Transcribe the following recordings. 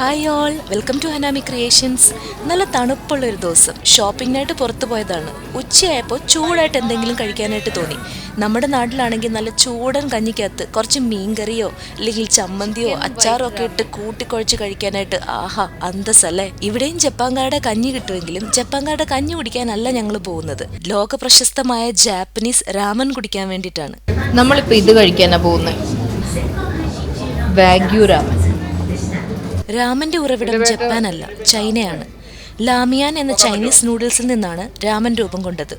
Hi all, welcome to Hanami creations. നല്ല തണുപ്പുള്ളൊരു ദിവസം ഷോപ്പിങ്ങിനായിട്ട് പുറത്തു പോയതാണ്. ഉച്ചയായപ്പോൾ ചൂടായിട്ട് എന്തെങ്കിലും കഴിക്കാനായിട്ട് തോന്നി. നമ്മുടെ നാട്ടിലാണെങ്കിൽ നല്ല ചൂടൻ കഞ്ഞിക്കകത്ത് കുറച്ച് മീൻകറിയോ അല്ലെങ്കിൽ ചമ്മന്തിയോ അച്ചാറോ ഒക്കെ ഇട്ട് കൂട്ടിക്കുഴച്ച് കഴിക്കാനായിട്ട് ആഹാ അന്തസ്സല്ലേ. ഇവിടെയും ജപ്പാൻകാരുടെ കഞ്ഞി കിട്ടുമെങ്കിലും ജപ്പാൻകാരുടെ കഞ്ഞി കുടിക്കാനല്ല ഞങ്ങൾ പോകുന്നത്. ലോക പ്രശസ്തമായ ജാപ്പനീസ് രാമൻ കുടിക്കാൻ വേണ്ടിയിട്ടാണ്. നമ്മളിപ്പോൾ ഇത് കഴിക്കാനാണ് പോകുന്നത്, വാഗ്യൂ രാമൻ. രാമന്റെ ഉറവിടം ജപ്പാനല്ല, ചൈനയാണ്. ലാമിയാൻ എന്ന ചൈനീസ് നൂഡിൽസിൽ നിന്നാണ് രാമൻ രൂപം കൊണ്ടത്.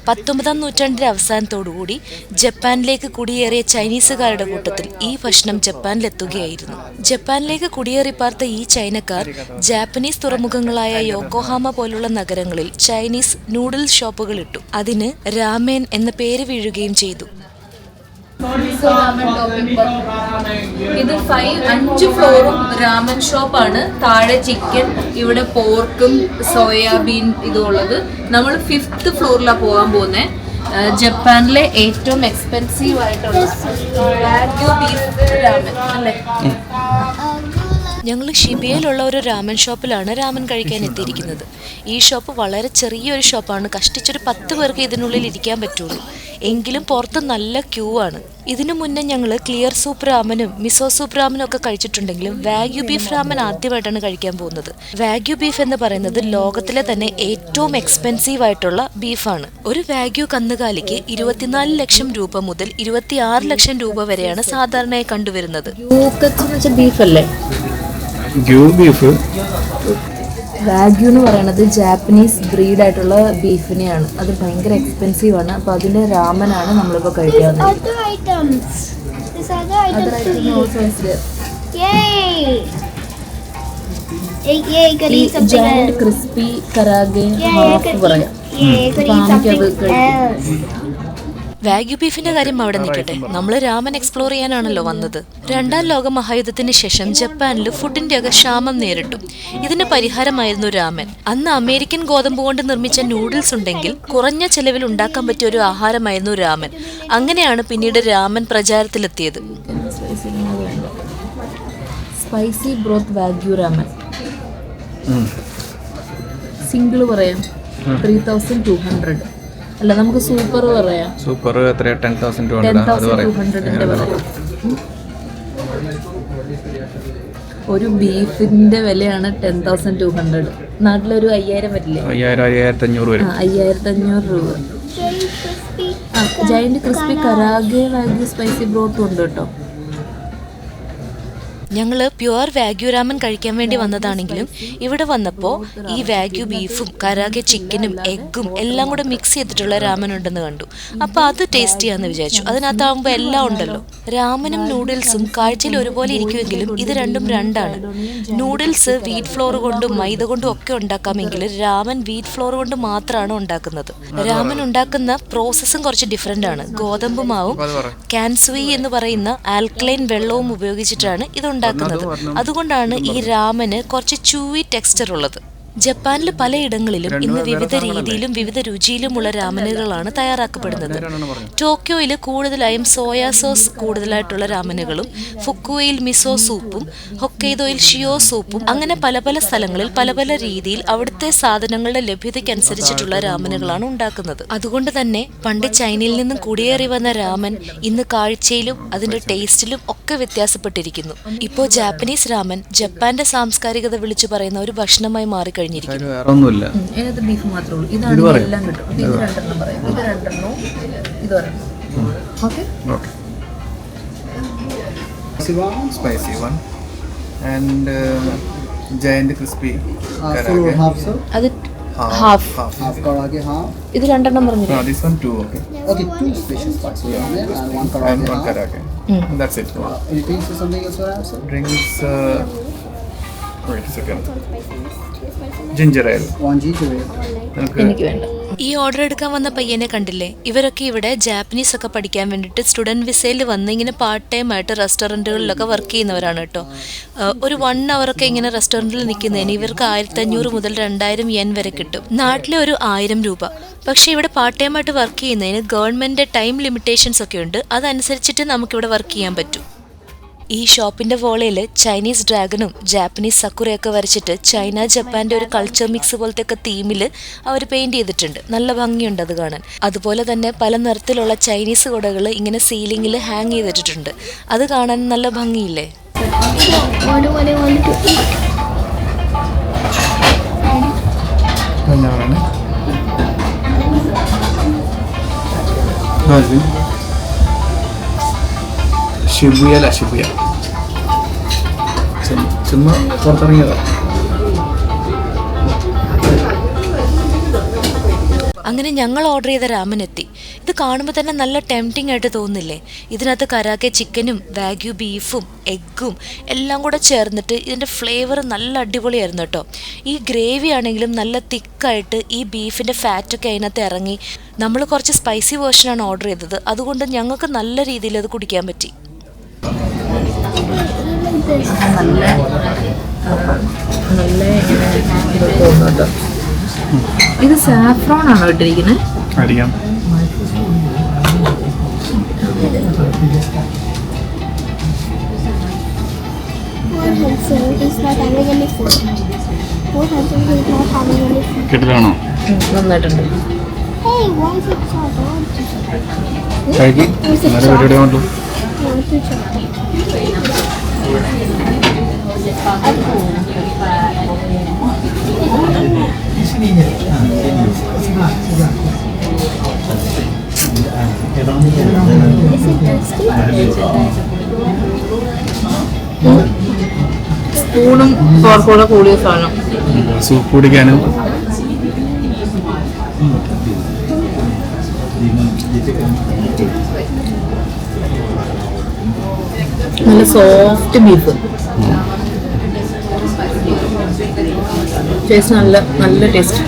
19-ാം നൂറ്റാണ്ടിന്റെ അവസാനത്തോടുകൂടി ജപ്പാനിലേക്ക് കുടിയേറിയ ചൈനീസുകാരുടെ കൂട്ടത്തിൽ ഈ ഭക്ഷണം ജപ്പാനിലെത്തുകയായിരുന്നു. ജപ്പാനിലേക്ക് കുടിയേറിപ്പാർത്ത ഈ ചൈനക്കാർ ജാപ്പനീസ് തുറമുഖങ്ങളായ യോക്കോഹാമ പോലുള്ള നഗരങ്ങളിൽ ചൈനീസ് നൂഡിൽസ് ഷോപ്പുകൾ ഇട്ടു. അതിന് രാമേൻ എന്ന പേര് വീഴുകയും ചെയ്തു. ഇത് 5 ഫ്ലോറും രാമൻ ഷോപ്പാണ്. താഴെ ചിക്കൻ, ഇവിടെ പോർക്കും സോയാബീൻ ഇതും ഉള്ളത്. നമ്മൾ 5th ഫ്ലോറിലാണ് പോകാൻ പോകുന്നത്. ജപ്പാനിലെ ഏറ്റവും എക്സ്പെൻസീവ് ആയിട്ടുള്ള വാഗ്യൂ ബീഫ് രാമൻ അല്ലേ. ഞങ്ങൾ ഷിബിയയിലുള്ള ഒരു രാമൻ ഷോപ്പിലാണ് രാമൻ കഴിക്കാൻ എത്തിയിരിക്കുന്നത്. ഈ ഷോപ്പ് വളരെ ചെറിയൊരു ഷോപ്പാണ്. കഷ്ടിച്ചൊരു 10 പേർക്ക് ഇതിനുള്ളിൽ ഇരിക്കാൻ പറ്റുള്ളൂ. എങ്കിലും പുറത്ത് നല്ല ക്യൂ ആണ്. ഇതിനു മുന്നേ ഞങ്ങൾ ക്ലിയർ സൂപ്പ് രാമനും മിസോ സൂപ്പ് രാമനും ഒക്കെ കഴിച്ചിട്ടുണ്ടെങ്കിലും വാഗ്യൂ ബീഫ് രാമൻ ആദ്യമായിട്ടാണ് കഴിക്കാൻ പോകുന്നത്. വാഗ്യൂ ബീഫ് എന്ന് പറയുന്നത് ലോകത്തിലെ തന്നെ ഏറ്റവും എക്സ്പെൻസീവ് ആയിട്ടുള്ള ബീഫാണ്. ഒരു വാഗ്യൂ കന്നുകാലിക്ക് 24 ലക്ഷം രൂപ മുതൽ 26 ലക്ഷം രൂപ വരെയാണ് സാധാരണയായി കണ്ടുവരുന്നത്. ബീഫ് അല്ലേ വാഗ്യൂ എന്ന് പറയുന്നത് ജാപ്പനീസ് ബ്രീഡ് ആയിട്ടുള്ള ബീഫിനെയാണ്. അത് ഭയങ്കര എക്സ്പെൻസീവ് ആണ്. അപ്പോൾ അതിൻ്റെ രാമനാണ് നമ്മളിപ്പോൾ കഴിക്കാവുന്നത്. ക്രിസ്പി കരാഗെ ഹാഫ് പറയാം. വാഗ്യൂ ബീഫിന്റെ കാര്യം അവിടെ നിൽക്കട്ടെ, നമ്മൾ രാമൻ എക്സ്പ്ലോർ ചെയ്യാനാണല്ലോ വന്നത്. 2ാം ലോക മഹായുദ്ധത്തിന് ശേഷം ജപ്പാനിൽ ഫുഡിന്റെ ഒക്കെ ക്ഷാമം നേരിട്ടു. ഇതിന് പരിഹാരമായിരുന്നു രാമൻ. അന്ന് അമേരിക്കൻ ഗോതമ്പ് കൊണ്ട് നിർമ്മിച്ച നൂഡിൽസ് ഉണ്ടെങ്കിൽ കുറഞ്ഞ ചെലവിൽ ഉണ്ടാക്കാൻ പറ്റിയ ഒരു ആഹാരമായിരുന്നു രാമൻ. അങ്ങനെയാണ് പിന്നീട് രാമൻ പ്രചാരത്തിലെത്തിയത്. Spicy broth wagyu ramen single പറയാം 3200. അല്ല, നമുക്ക് സൂപ്പർ പറയാം. സൂപ്പർ എത്ര 10,200 പറയാം. ഒരു ബീഫിന്റെ വിലയാണ് 10,200. നാട്ടിലൊരു 5,000 വരില്ലേ? 5,500 വരും. 5,500 രൂപ. ജയന്റ് ക്രിസ്പി കരാഗെ വാഗ്യൂ സ്പൈസി ബ്രോത്തും ഉണ്ട് കേട്ടോ. ഞങ്ങൾ പ്യുവർ വാഗ്യൂ രാമൻ കഴിക്കാൻ വേണ്ടി വന്നതാണെങ്കിലും ഇവിടെ വന്നപ്പോൾ ഈ വാഗ്യൂ ബീഫും കരാഗെ ചിക്കനും എഗ്ഗും എല്ലാം കൂടെ മിക്സ് ചെയ്തിട്ടുള്ള രാമൻ ഉണ്ടെന്ന് കണ്ടു. അപ്പോൾ അത് ടേസ്റ്റ് ചെയ്യാമെന്ന് വിചാരിച്ചു. അതിനകത്താകുമ്പോൾ എല്ലാം ഉണ്ടല്ലോ. രാമനും നൂഡിൽസും കാഴ്ചയിൽ ഒരുപോലെ ഇരിക്കുമെങ്കിലും ഇത് രണ്ടും രണ്ടാണ്. നൂഡിൽസ് വീറ്റ് ഫ്ലോർ കൊണ്ടും മൈദ കൊണ്ടും ഒക്കെ ഉണ്ടാക്കാമെങ്കിൽ രാമൻ വീറ്റ് ഫ്ലോർ കൊണ്ട് മാത്രമാണ് ഉണ്ടാക്കുന്നത്. രാമൻ ഉണ്ടാക്കുന്ന പ്രോസസ്സും കുറച്ച് ഡിഫറെൻ്റ് ആണ്. ഗോതമ്പ് മാവും കാൻസുയി എന്ന് പറയുന്ന ആൽക്കലൈൻ വെള്ളവും ഉപയോഗിച്ചിട്ടാണ് ഇത് ഉണ്ടാക്കുന്നത്. അതുകൊണ്ടാണ് ഈ രാമന് കുറച്ച് ചൂവി ടെക്സ്ചർ ഉള്ളത്. ജപ്പാനിൽ പലയിടങ്ങളിലും ഇന്ന് വിവിധ രീതിയിലും വിവിധ രുചിയിലുമുള്ള രാമനുകളാണ് തയ്യാറാക്കപ്പെടുന്നത്. ടോക്കിയോയിൽ കൂടുതലായും സോയാ സോസ് കൂടുതലായിട്ടുള്ള രാമനുകളും, ഫുക്കുവയിൽ മിസോ സൂപ്പും, ഹൊക്കൈദോയിൽ ഷിയോ സൂപ്പും, അങ്ങനെ പല പല സ്ഥലങ്ങളിൽ പല പല രീതിയിൽ അവിടുത്തെ സാധനങ്ങളുടെ ലഭ്യതയ്ക്കനുസരിച്ചിട്ടുള്ള രാമനുകളാണ് ഉണ്ടാക്കുന്നത്. അതുകൊണ്ട് തന്നെ പണ്ട് ചൈനയിൽ നിന്നും കുടിയേറി വന്ന രാമൻ ഇന്ന് കാഴ്ചയിലും അതിന്റെ ടേസ്റ്റിലും ഒക്കെ വ്യത്യാസപ്പെട്ടിരിക്കുന്നു. ഇപ്പോൾ ജാപ്പനീസ് രാമൻ ജപ്പാന്റെ സാംസ്കാരികത വിളിച്ചു പറയുന്ന ഒരു ഭക്ഷണമായി മാറിക്കഴിഞ്ഞു. വേറൊന്നുമില്ല. ബീഫ് മാത്രമേ ഉള്ളൂ. ഇതാണ് എല്ലാം കിട്ടും. ഇത് 2 പറയാം. ഇത് 2 ഇത് 1. Okay. Spicy one and giant crispy karaage. അത് ഹാഫ്. ഇത് 2 പറഞ്ഞില്ലേ? This one 2. Okay, 2 special spicy and 1 And one karaage. karaage. That's it. Anything for something else for us? Drinks. Wait a second. Ginger ale. 1 ginger ale. എനിക്ക് വേണ്ട. ഈ order എടുക്കാൻ വന്ന പയ്യനെ കണ്ടില്ലേ? ഇവരൊക്കെ ഇവിടെ ജാപ്പനീസ് ഒക്കെ പഠിക്കാൻ വേണ്ടിയിട്ട് സ്റ്റുഡൻറ് വിസയിൽ വന്ന് ഇങ്ങനെ പാർട്ട് ടൈം ആയിട്ട് റെസ്റ്റോറൻറ്റുകളിലൊക്കെ വർക്ക് ചെയ്യുന്നവരാണ് കേട്ടോ. ഒരു 1 hour ഒക്കെ ഇങ്ങനെ റെസ്റ്റോറൻറ്റിൽ നിൽക്കുന്നതിന് ഇവർക്ക് 1,500 മുതൽ 2,000 yen വരെ കിട്ടും. നാട്ടിലെ ഒരു 1,000 രൂപ. പക്ഷേ ഇവിടെ പാർട്ട് ടൈം ആയിട്ട് വർക്ക് ചെയ്യുന്നതിന് ഗവൺമെൻറ് ടൈം ലിമിറ്റേഷൻസ് ഒക്കെ ഉണ്ട്. അതനുസരിച്ചിട്ട് നമുക്കിവിടെ വർക്ക് ചെയ്യാൻ പറ്റും. ഈ ഷോപ്പിന്റെ വോളയിൽ ചൈനീസ് ഡ്രാഗണും ജാപ്പനീസ് സക്കുറയൊക്കെ വരച്ചിട്ട് ചൈന ജപ്പാന്റെ ഒരു കൾച്ചർ മിക്സ് പോലത്തെ ഒക്കെ തീമിൽ അവർ പെയിന്റ് ചെയ്തിട്ടുണ്ട്. നല്ല ഭംഗിയുണ്ട് അത് കാണാൻ. അതുപോലെ തന്നെ പല നിറത്തിലുള്ള ചൈനീസ് കുടകൾ ഇങ്ങനെ സീലിംഗിൽ ഹാങ് ചെയ്തിട്ടുണ്ട്. അത് കാണാൻ നല്ല ഭംഗിയില്ലേ? ഷിബുയ ചുമ്മാ പുറത്തിറങ്ങിയതാ. അങ്ങനെ ഞങ്ങൾ ഓർഡർ ചെയ്ത രാമൻ എത്തി. ഇത് കാണുമ്പോൾ തന്നെ നല്ല ടെംപ്റ്റിംഗ് ആയിട്ട് തോന്നില്ലേ? ഇതിനകത്ത് കരാക്കെ ചിക്കനും വാഗ്യു ബീഫും എഗ്ഗും എല്ലാം കൂടെ ചേർന്നിട്ട് ഇതിൻ്റെ ഫ്ലേവർ നല്ല അടിപൊളിയായിരുന്നു കേട്ടോ. ഈ ഗ്രേവി ആണെങ്കിലും നല്ല തിക്കായിട്ട് ഈ ബീഫിൻ്റെ ഫാറ്റൊക്കെ അതിനകത്ത് ഇറങ്ങി. നമ്മൾ കുറച്ച് സ്പൈസി വേർഷനാണ് ഓർഡർ ചെയ്തത്. അതുകൊണ്ട് ഞങ്ങൾക്ക് നല്ല രീതിയിൽ അത് കുടിക്കാൻ പറ്റി. ഇത് സാഫ്രോൺ ആണോ ഇട്ടിരിക്കുന്നത്? അറിയാം. കിട്ടിലാണോ? നന്നായിട്ടുണ്ട്. കഴിക്കും. നല്ല പരിപാടി വേണ്ടു. സ്പൂണും ഫോർക്കൂടെ കൂടിയ സാധനം. സൂപ്പ് കുടിക്കാനും നല്ല സോഫ്റ്റ് ബീഫ്. ടേസ്റ്റ് നല്ല ടേസ്റ്റ്.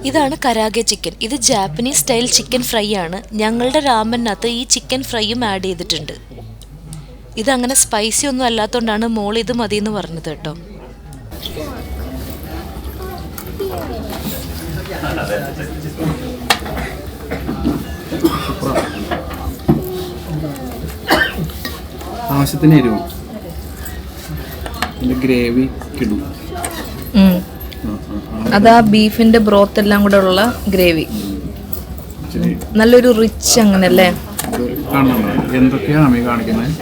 ഇതാണ് കരാഗെ ചിക്കൻ. ഇത് ജാപ്പനീസ് സ്റ്റൈൽ ചിക്കൻ ഫ്രൈ ആണ്. ഞങ്ങളുടെ രാമനകത്ത് ഈ ചിക്കൻ ഫ്രൈയും ആഡ് ചെയ്തിട്ടുണ്ട്. ഇതങ്ങനെ സ്പൈസി ഒന്നും അല്ലാത്തതുകൊണ്ടാണ് മോൾ ഇത് മതി എന്ന് പറഞ്ഞത് കേട്ടോ. ആവശ്യത്തിന് എരിവും ഗ്രേവി കിടും. അതാ ബീഫിന്റെ ബ്രോത്ത് എല്ലാം കൂടെ ഉള്ള ഗ്രേവി. നല്ലൊരു റിച്ച് അങ്ങനല്ലേ? എന്തൊക്കെയാണ് അമ്മ കാണിക്കുന്നത്?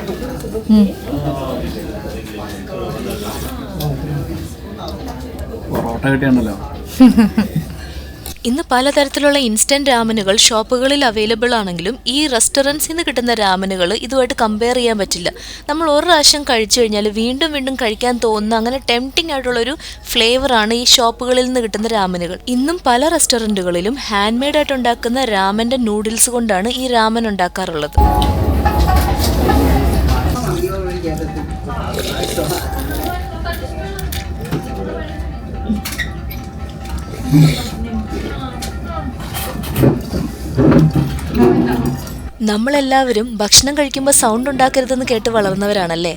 പൊറോട്ട കിട്ടിയാണല്ലോ. ഇന്ന് പലതരത്തിലുള്ള ഇൻസ്റ്റന്റ് രാമനുകൾ ഷോപ്പുകളിൽ അവൈലബിൾ ആണെങ്കിലും ഈ റെസ്റ്റോറൻറ്റ്സിൽ നിന്ന് കിട്ടുന്ന രാമനുകൾ ഇതുമായിട്ട് കമ്പയർ ചെയ്യാൻ പറ്റില്ല. നമ്മൾ ഒരു പ്രാവശ്യം കഴിച്ചു കഴിഞ്ഞാൽ വീണ്ടും വീണ്ടും കഴിക്കാൻ തോന്നുന്ന അങ്ങനെ ടെംപ്റ്റിംഗ് ആയിട്ടുള്ളൊരു ഫ്ലേവറാണ് ഈ ഷോപ്പുകളിൽ നിന്ന് കിട്ടുന്ന രാമനുകൾ. ഇന്നും പല റെസ്റ്റോറൻറ്റുകളിലും ഹാൻഡ് മെയ്ഡ് ആയിട്ട് ഉണ്ടാക്കുന്ന രാമൻ്റെ നൂഡിൽസ് കൊണ്ടാണ് ഈ രാമൻ ഉണ്ടാക്കാറുള്ളത്. നമ്മളെല്ലാവരും ഭക്ഷണം കഴിക്കുമ്പോൾ സൗണ്ട് ഉണ്ടാക്കരുതെന്ന് കേട്ട് വളർന്നവരാണല്ലേ.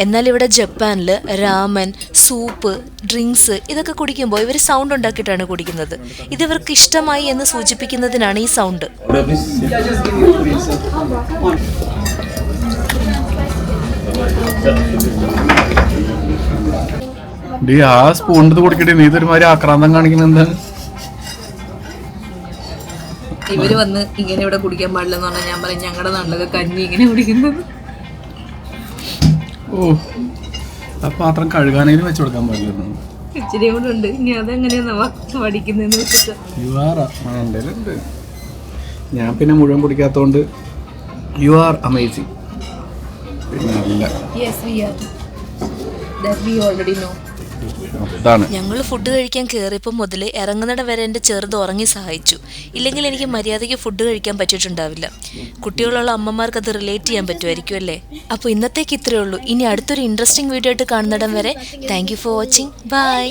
എന്നാൽ ഇവിടെ ജപ്പാനിൽ രാമൻ, സൂപ്പ്, ഡ്രിങ്ക്സ് ഇതൊക്കെ കുടിക്കുമ്പോൾ ഇവർ സൗണ്ട് ഉണ്ടാക്കിയിട്ടാണ് കുടിക്കുന്നത്. ഇതിവർക്ക് ഇഷ്ടമായി എന്ന് സൂചിപ്പിക്കുന്നതിനാണ് ഈ സൗണ്ട്. ആ സ്പൂണിന് കൊടുക്കട്ടെ. നീ ഇതൊരുമാതിരി ആക്രാന്തം കാണിക്കുന്നത് എന്താണ്? ഇവര് വന്ന് ഇങ്ങനെ ഇവിടെ കുടിക്കാൻ പാടില്ലെന്ന് പറഞ്ഞാൽ ഞാൻ പറയും ഞങ്ങളുടെ നാട്ടിലൊക്കെ കഞ്ഞി ഇങ്ങനെ കുടിക്കുന്നത്. ഓ, ആ പാത്രം കഴുകാനെങ്കിലും വെച്ച് കൊടുക്കാൻ പാടില്ല. ഇച്ചിരി കൂടെ ഉണ്ട്. ഇനി അതെങ്ങനെയാ പഠിക്കുന്നതെന്ന് വെച്ചിട്ട് ഞാൻ പിന്നെ മുഴുവൻ കുടിക്കാത്തോണ്ട് യു ആർ അമേസിങ്. പിന്നെ അല്ല, ഞങ്ങൾ ഫുഡ് കഴിക്കാൻ കയറിയപ്പോൾ മുതൽ ഇറങ്ങുന്നിടം വരെ എൻ്റെ ചെറുത് ഉറങ്ങി സഹായിച്ചു. ഇല്ലെങ്കിൽ എനിക്ക് മര്യാദയ്ക്ക് ഫുഡ് കഴിക്കാൻ പറ്റിയിട്ടുണ്ടാവില്ല. കുട്ടികളുള്ള അമ്മമാർക്ക് അത് റിലേറ്റ് ചെയ്യാൻ പറ്റുമായിരിക്കും അല്ലേ? അപ്പോൾ ഇന്നത്തേക്ക് ഇത്രയേ ഉള്ളൂ. ഇനി അടുത്തൊരു ഇൻട്രസ്റ്റിംഗ് വീഡിയോ ആയിട്ട് കാണുന്നിടം വരെ thank you for watching. By.